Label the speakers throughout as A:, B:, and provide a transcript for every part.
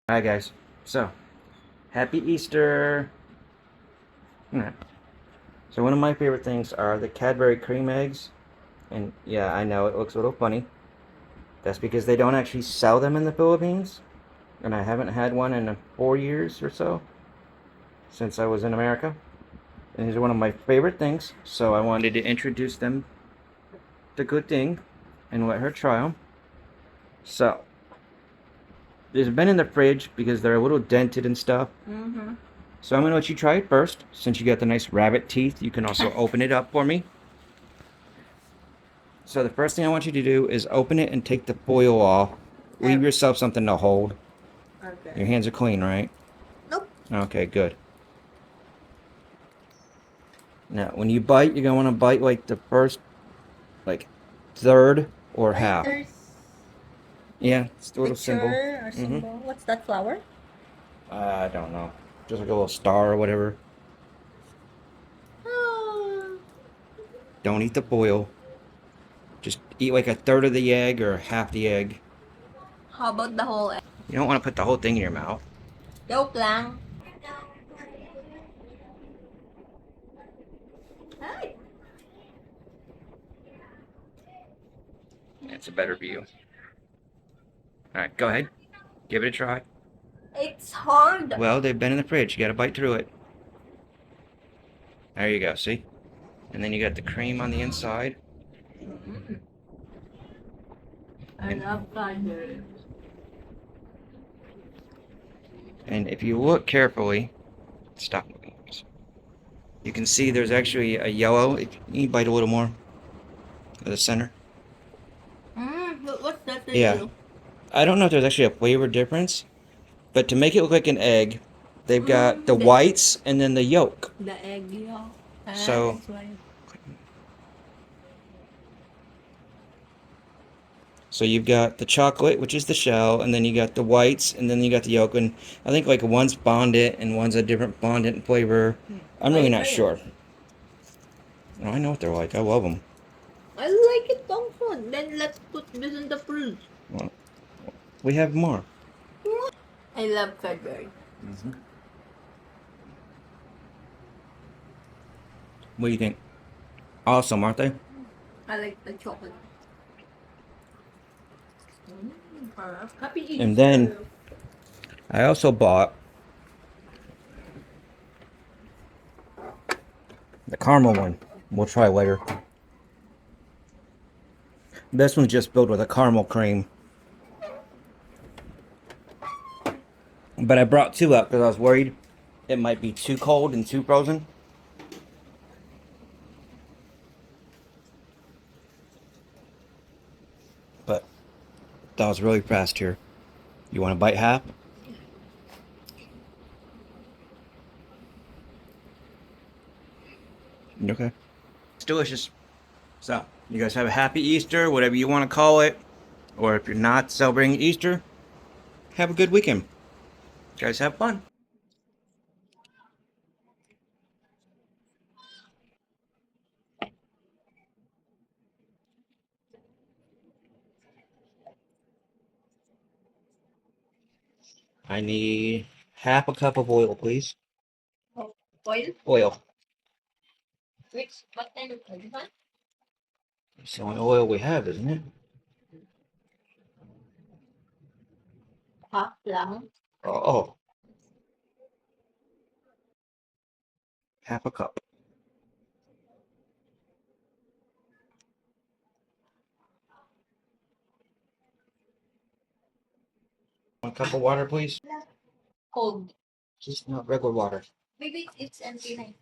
A: Alright guys, so happy Easter! Alright. So one of my favorite things are the Cadbury Creme Eggs. And yeah, I know it looks a little funny. That's because they don't actually sell them in the Philippines. And I haven't had one in 4 years or so since I was in America. And these are one of my favorite things, so I wanted to introduce them to Kuting and let her try them. So, they've been in the fridge because they're a little dented and stuff. So I'm going to let you try it first. Since you got the nice rabbit teeth, you can also open it up for me. So the first thing I want you to do is open it and take the foil off. Leave yourself something to hold.
B: Okay.
A: Your hands are clean, right?
B: Nope.
A: Okay, good. Now, when you bite, you're going to want to bite like the first, like, third or half. Yeah, it's a little symbol.
B: Or symbol. What's that flower?
A: I don't know. Just like a little star or whatever. Don't eat the foil. Just eat like a third of the egg or half the egg.
B: How about the whole egg?
A: You don't want to put the whole thing in your mouth.
B: Joke lang. Hi.
A: That's a better view. Alright, go ahead. Give it a try.
B: It's hard.
A: Well, they've been in the fridge. You gotta bite through it. There you go, see? And then you got the cream on the inside.
B: I love Cadbury.
A: And if you look carefully, stop moving. You can see there's actually a yellow. If you bite a little more at the center.
B: What's that?
A: Yeah. I don't know if there's actually a flavor difference, but to make it look like an egg, they've got the whites and then the yolk.
B: The egg yolk.
A: So,
B: That's why.
A: so you've got the chocolate, which is the shell, and then you got the whites, and then you got the yolk. And I think like one's fondant and one's a different fondant flavor. I'm really not sure. Oh, I know what they're like. I love them.
B: I like it also. Then let's put this in the fridge.
A: Well, we have more.
B: I love Cadbury.
A: What do you think? Awesome, aren't they?
B: I like the chocolate. Happy Easter.
A: And then I also bought the caramel one. We'll try later. This one's just filled with a caramel cream. But I brought two up because I was worried it might be too cold and too frozen. But that was really fast here. You want to bite half? Okay. It's delicious. So, you guys have a happy Easter, whatever you want to call it. Or if you're not celebrating Easter, have a good weekend. You guys have fun. I need half a cup of oil, please.
B: Oil?
A: Oil.
B: What kind of oil?
A: It's the only oil we have, isn't it?
B: Half lang.
A: Oh. Half a cup. One cup of water, please.
B: Cold.
A: Just not regular water.
B: Maybe it's empty.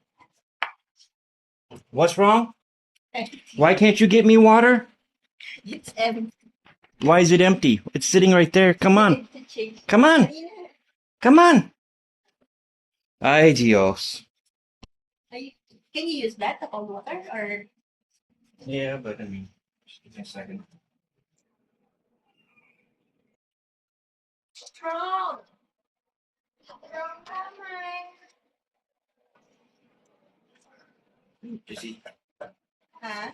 A: What's wrong? Why can't you get me water?
B: It's empty.
A: Why is it empty? It's sitting right there. Come on. Come on. Come on. Ay, Dios.
B: Can you use that to cold water or?
A: Yeah, but I mean, just give me a second.
B: Strong.
A: You see?
B: Huh?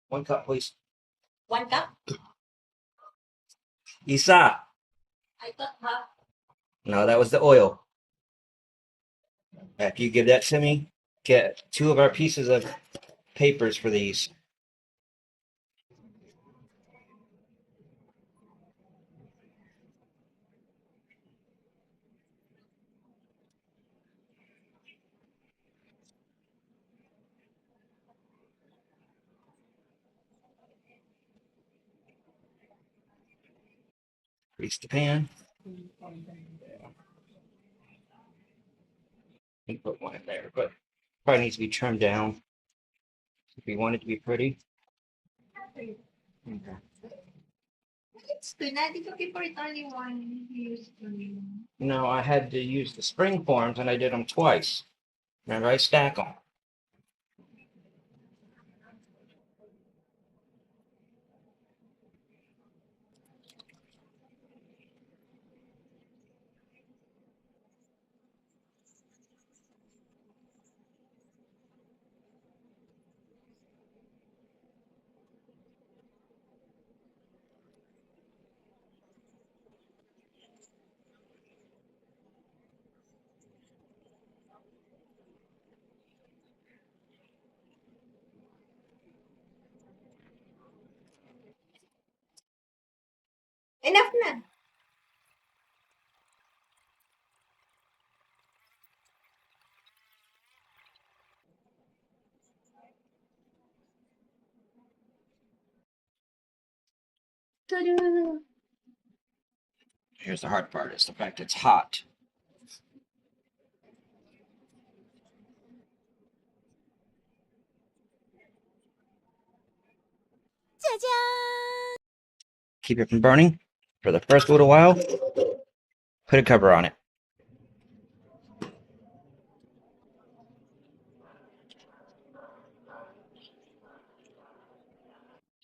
A: One cup, please.
B: 1 cup?
A: Isa.
B: I thought half.
A: No, that was the oil. After you give that to me, get 2 of our pieces of papers for these. Grease the pan. And put one in there, but probably needs to be trimmed down if you want it to be pretty. Okay.
B: It's good. Not it's okay for it only one use only.
A: No, I had to use the spring forms and I did them twice. Remember, I stack them.
B: Enough na.
A: Here's the hard part, is the fact it's hot. Keep it from burning for the first little while. Put a cover on it.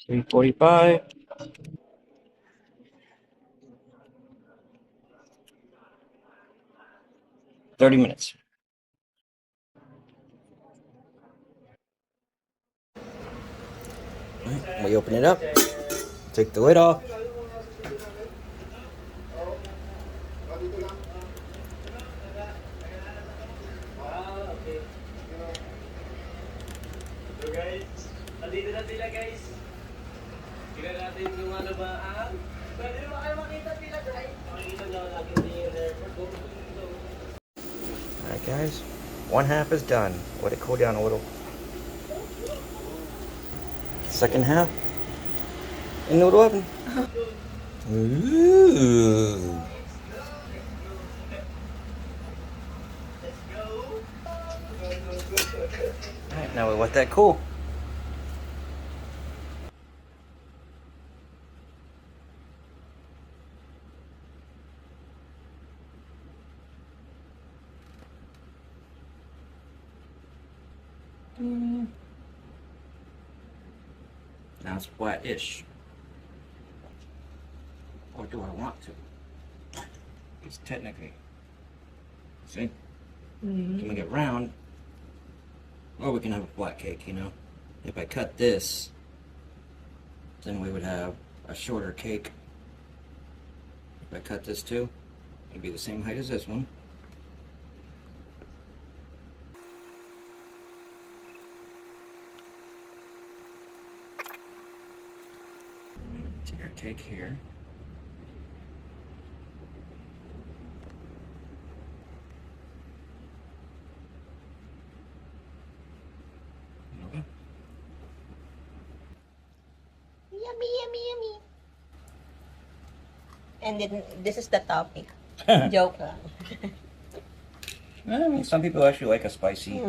A: 345. 30 minutes. Right, we open it up. Take the lid off.
C: So guys, nandito na sila guys. Tingnan natin kung ano ba ang... Pwede ba kayo makita sila guys? Makikita nyo natin yung airport.
A: Alright guys, 1/2 is done. Let it cool down a little. Second half in the oven. Ooh. Alright, now we let that cool. Now it's flat-ish. Or do I want to? It's technically. See? Can make it round, or we can have a flat cake, you know? If I cut this, then we would have a shorter cake. If I cut this too, it'd be the same height as this one. Take our cake here. Okay.
B: Yummy, yummy, yummy. And then this is the topping. Joke lang.
A: I mean, some people actually like a spicy.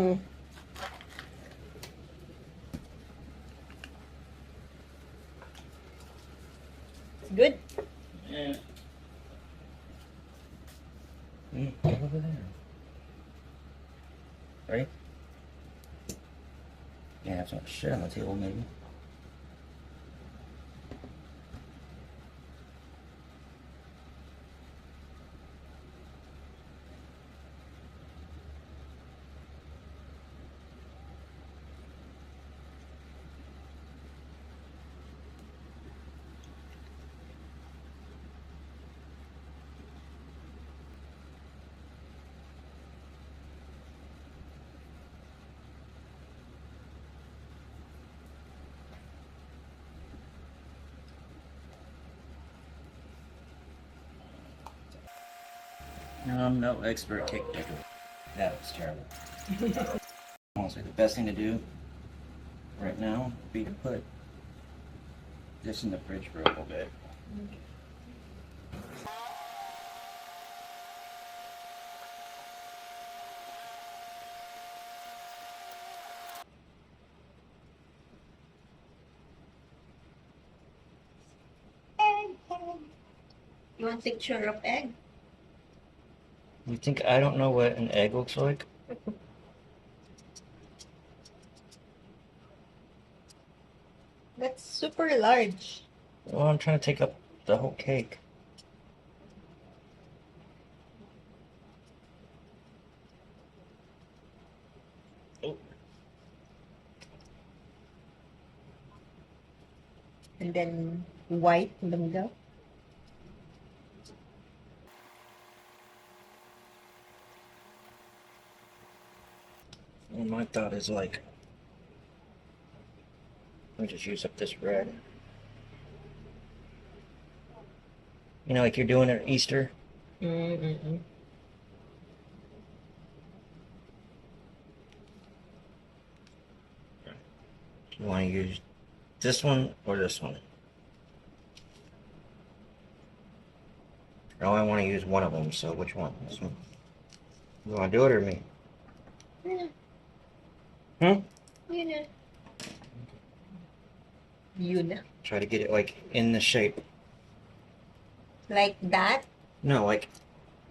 B: It's good.
A: Yeah. Get over there. Ready? Yeah, have some shit on the table, maybe. I'm no expert cake maker. That was terrible. Honestly, the best thing to do right now would be to put this in the fridge for a little bit.
B: You want picture of egg?
A: You think I don't know what an egg looks like?
B: That's super large.
A: Well, I'm trying to take up the whole cake.
B: And then white in the middle.
A: Well, my thought is like, let me just use up this bread. You know, like you're doing it at Easter.
B: Mm-mm.
A: You want to use this one or this one? Oh, I want to use one of them, so which one? This one. You want to do it or me? Hmm?
B: Yun na. Yun na.
A: Try to get it like in the shape.
B: Like that?
A: No, like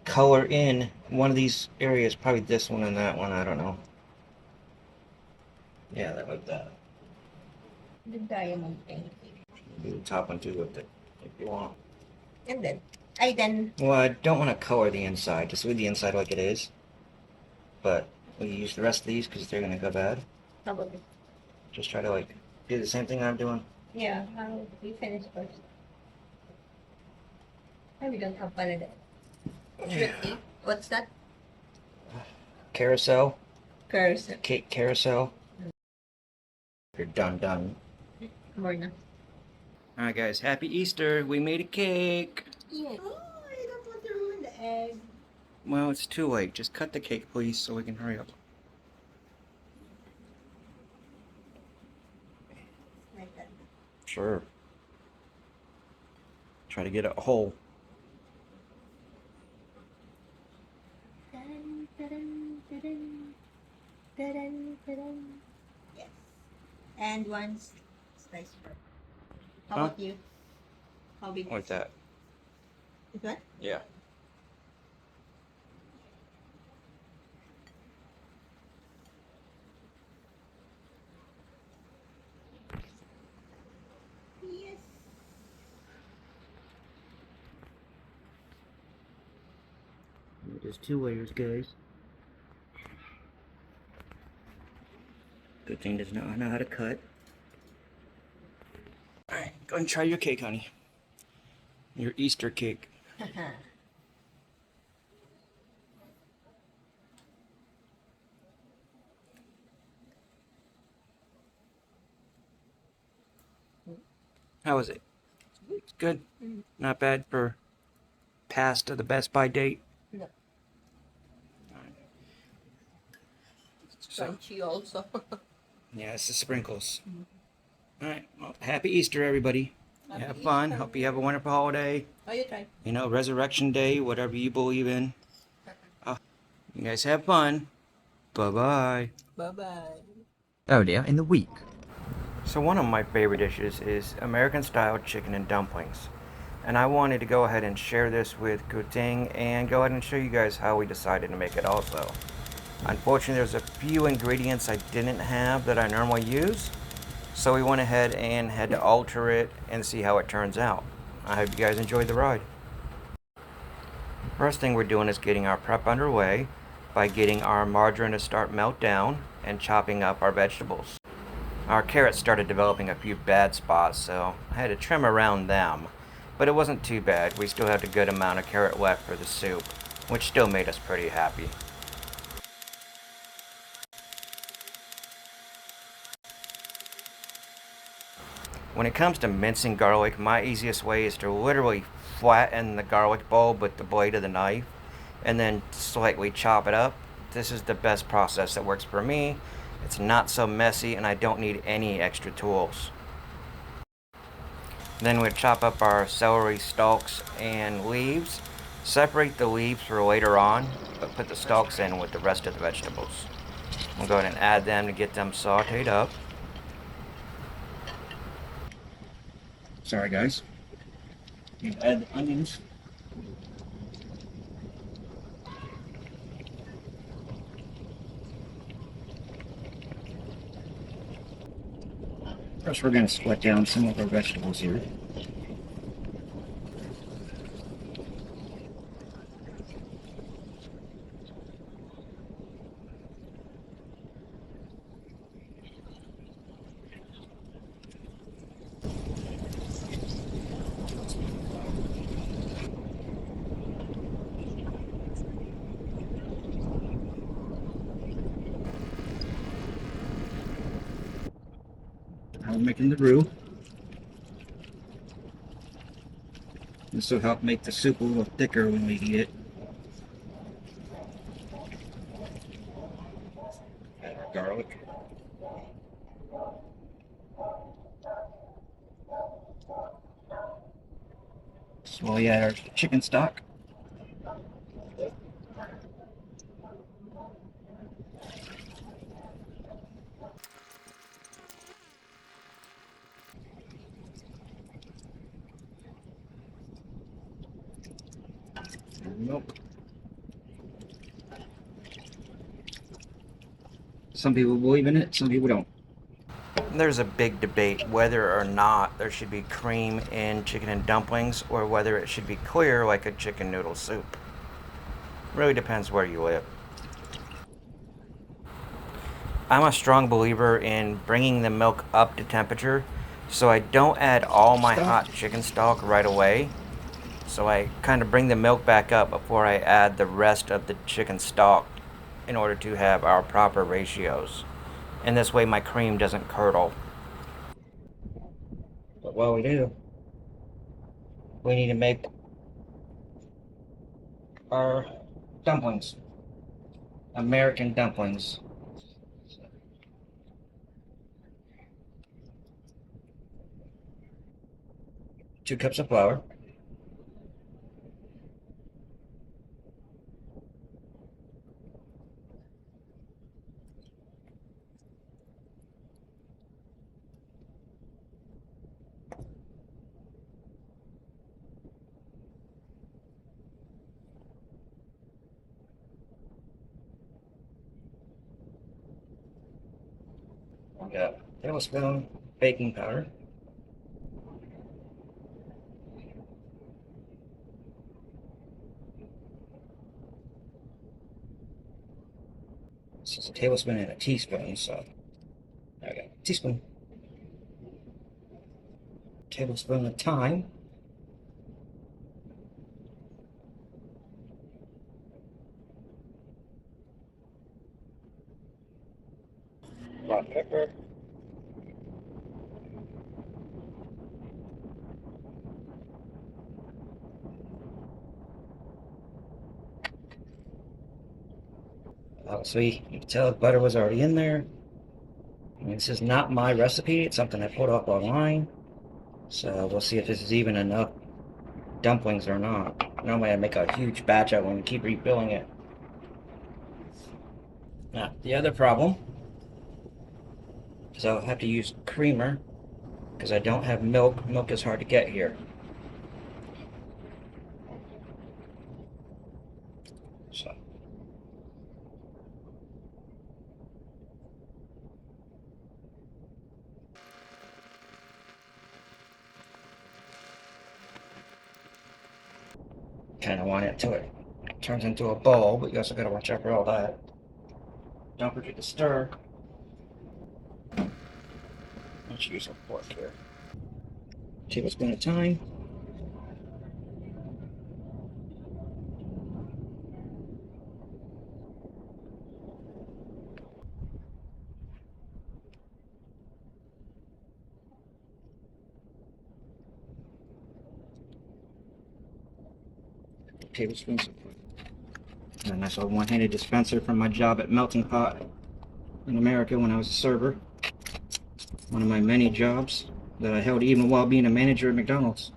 A: color in one of these areas. Probably this one and that one. I don't know. Yeah, that like that.
B: The diamond thing.
A: Do the top one too with it if you want.
B: And then, then.
A: Well, I don't want to color the inside. Just leave the inside like it is. But will you use the rest of these because they're gonna go bad?
B: Probably.
A: Just try to like do the same thing I'm doing.
B: Yeah, we finish first. Oh, we don't have pala that. Tricky. What's that?
A: Carousel,
B: Curse.
A: cake carousel. You're done.
B: More na.
A: Alright guys, happy Easter. We made a cake.
B: Yeah. Oh, I don't want to ruin the egg.
A: Well, it's too late. Just cut the cake, please, so we can hurry up.
B: Like that.
A: Sure. Try to get it whole.
B: Dun, dun, dun, dun, dun. Yes. And one slice bread. How
A: Huh?
B: about you? How big?
A: Like that.
B: Is that?
A: Yeah.
B: Yes.
A: There's 2 layers, guys. Good thing does not know how to cut. Alright, go and try your cake, honey. Your Easter cake. How is it? It's good. Not bad for past the Best By date.
B: No.
A: So,
B: Crunchy also.
A: yeah, it's the sprinkles. Alright, well, happy Easter, everybody.
B: Happy
A: Have fun.
B: Easter.
A: Hope you have a wonderful holiday.
B: Oh, you try.
A: You know, Resurrection Day, whatever you believe in. You guys have fun. Bye-bye.
B: Bye-bye.
D: Earlier in the week.
A: So one of my favorite dishes is American Style Chicken and Dumplings. And I wanted to go ahead and share this with Kuting and go ahead and show you guys how we decided to make it also. Unfortunately, there's a few ingredients I didn't have that I normally use. So we went ahead and had to alter it and see how it turns out. I hope you guys enjoyed the ride. First thing we're doing is getting our prep underway by getting our margarine to start melt down and chopping up our vegetables. Our carrots started developing a few bad spots, so I had to trim around them. But it wasn't too bad. We still had a good amount of carrot left for the soup, which still made us pretty happy. When it comes to mincing garlic, my easiest way is to literally flatten the garlic bulb with the blade of the knife and then slightly chop it up. This is the best process that works for me. It's not so messy, and I don't need any extra tools. Then we chop up our celery stalks and leaves. Separate the leaves for later on, but put the stalks in with the rest of the vegetables. We'll go ahead and add them to get them sauteed up. Sorry guys. You add the onions. First we're going to split down some of our vegetables here. I'm making the roux. This will help make the soup a little thicker when we eat it. Add our garlic. Slowly add our chicken stock. Milk. Some people believe in it, some people don't. There's a big debate whether or not there should be cream in chicken and dumplings or whether it should be clear like a chicken noodle soup. Really depends where you live. I'm a strong believer in bringing the milk up to temperature, so I don't add all my hot chicken stock right away. So I kind of bring the milk back up before I add the rest of the chicken stock in order to have our proper ratios. And this way my cream doesn't curdle. But while we do, we need to make our dumplings. American dumplings. 2 cups of flour. We got a tablespoon baking powder. This is a tablespoon and a teaspoon, so there we go. Teaspoon. Tablespoon of thyme. Black pepper. So you can tell the butter was already in there. I mean, this is not my recipe. It's something I pulled off online. So we'll see if this is even enough dumplings or not. Normally I make a huge batch of them and keep refilling it. Now, the other problem is I'll have to use creamer because I don't have milk. Milk is hard to get here. So. Kind of want it till it turns into a ball, but you also got to watch out for all that. Don't forget to stir. Let's use a fork here. Tablespoon of thyme. Tablespoons of A nice little one-handed dispenser from my job at Melting Pot in America when I was a server. One of my many jobs that I held even while being a manager at McDonald's.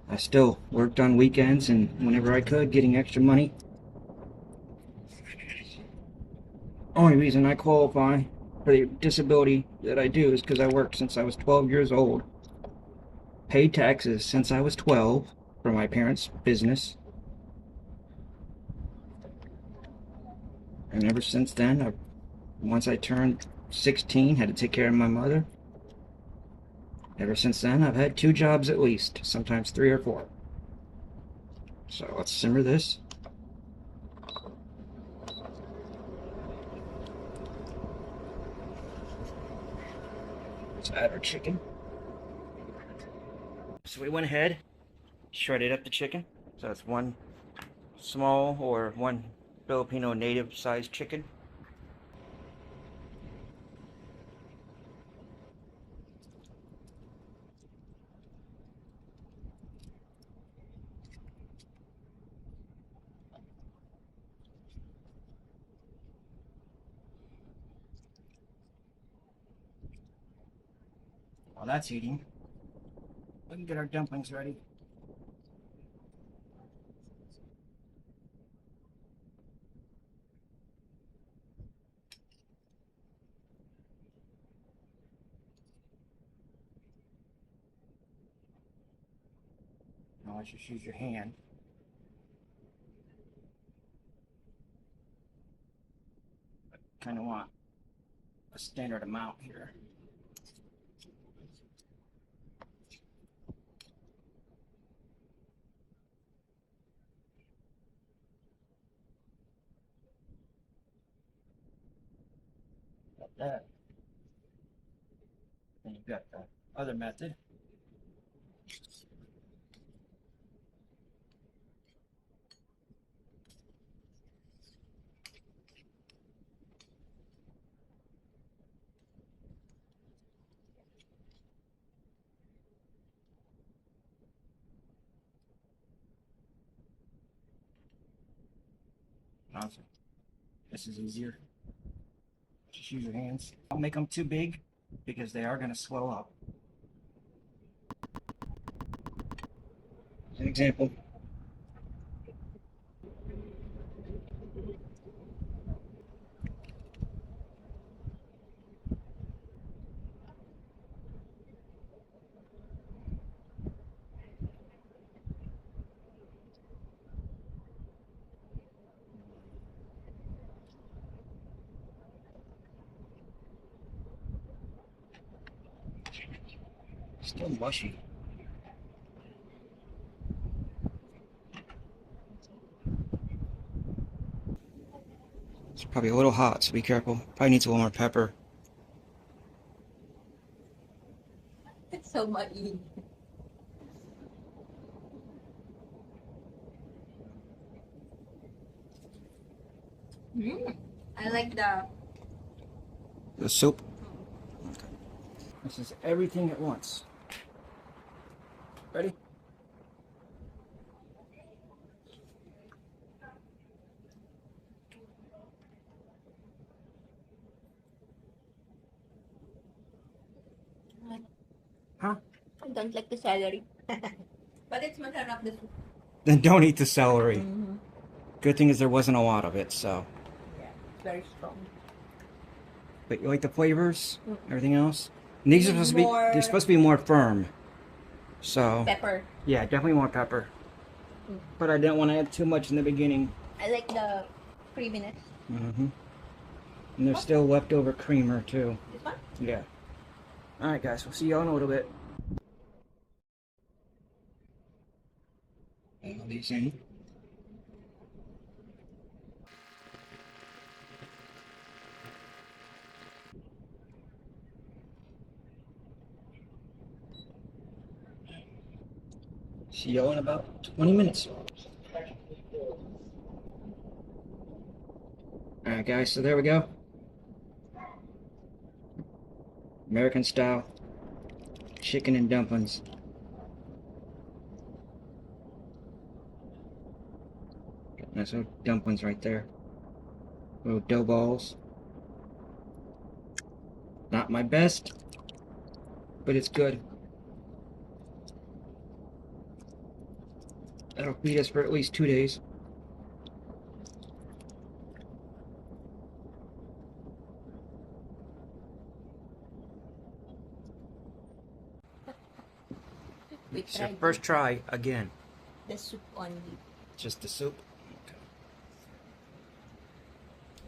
A: I still worked on weekends and whenever I could, getting extra money. Only reason I qualify for the disability that I do is because I worked since I was 12 years old. Paid taxes since I was 12 for my parents' business. And ever since then, once I turned 16, had to take care of my mother. Ever since then, I've had 2 jobs at least, sometimes 3 or 4. So let's simmer this. Let's add our chicken. So we went ahead, shredded up the chicken. So it's one small or one Filipino native sized chicken. While that's eating, we can get our dumplings ready. Now let's just use your hand. Kind of want a standard amount here. Like that. Then you've got the other method. Awesome. This is easier. Just use your hands. Don't make them too big because they are going to swell up. As an example. Still mushy. It's probably a little hot, so be careful. Probably needs a little more pepper.
B: It's so muddy. I like
A: The soup. Okay. This is everything at once. Ready? Huh?
B: I don't like the celery. But it's masarap the soup.
A: Then don't eat the celery.
B: Mm-hmm.
A: Good thing is there wasn't a lot of it, so.
B: Yeah, it's very strong.
A: But you like the flavors? Everything else? And these are supposed to be, they're supposed to be more firm. So.
B: Pepper.
A: Yeah, definitely more pepper. But I didn't want to add too much in the beginning.
B: I like the creaminess.
A: Mm-hmm. And there's still leftover creamer too.
B: This one?
A: Yeah. Alright guys, we'll see y'all in a little bit. Add all these in. See y'all in about 20 minutes. Alright guys, so there we go. American style chicken and dumplings. That's little dumplings right there. Little dough balls. Not my best, but it's good. That'll feed us for at least 2 days.
B: We
A: It's your
B: tried
A: first try again.
B: the soup only.
A: Just the soup. Okay.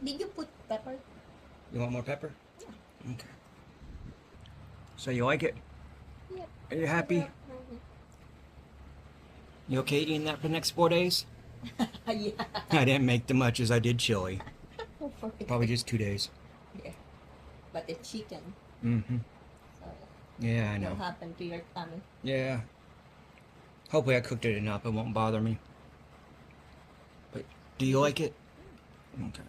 B: Did you put pepper?
A: You want more pepper?
B: Yeah.
A: Okay. So you like it?
B: Yeah.
A: Are you happy? You okay eating that for the next 4 days?
B: Yeah.
A: I didn't make them much as I did chili.
B: Oh, for it.
A: Probably just 2 days.
B: Yeah. But it's chicken,
A: Mm-hmm.
B: so
A: Yeah, I
B: it
A: know.
B: will happen to your tummy.
A: Yeah. Hopefully I cooked it enough. It won't bother me. But do you like it? Okay.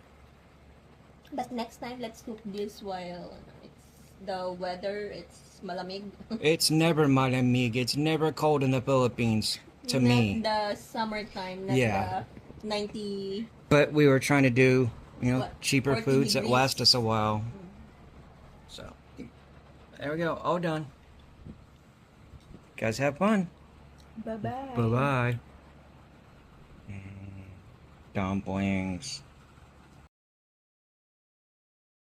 B: But next time, let's cook this while it's the weather. It's malamig.
A: It's never malamig. It's never cold in the Philippines to
B: Not
A: me.
B: the summertime. Not
A: Yeah.
B: the 90.
A: But we were trying to do, you know,
B: What?
A: cheaper
B: 40
A: foods that
B: degrees?
A: last us a while. So, there we go. All done. Guys, have fun.
B: Bye bye.
A: Bye-bye. Dumplings.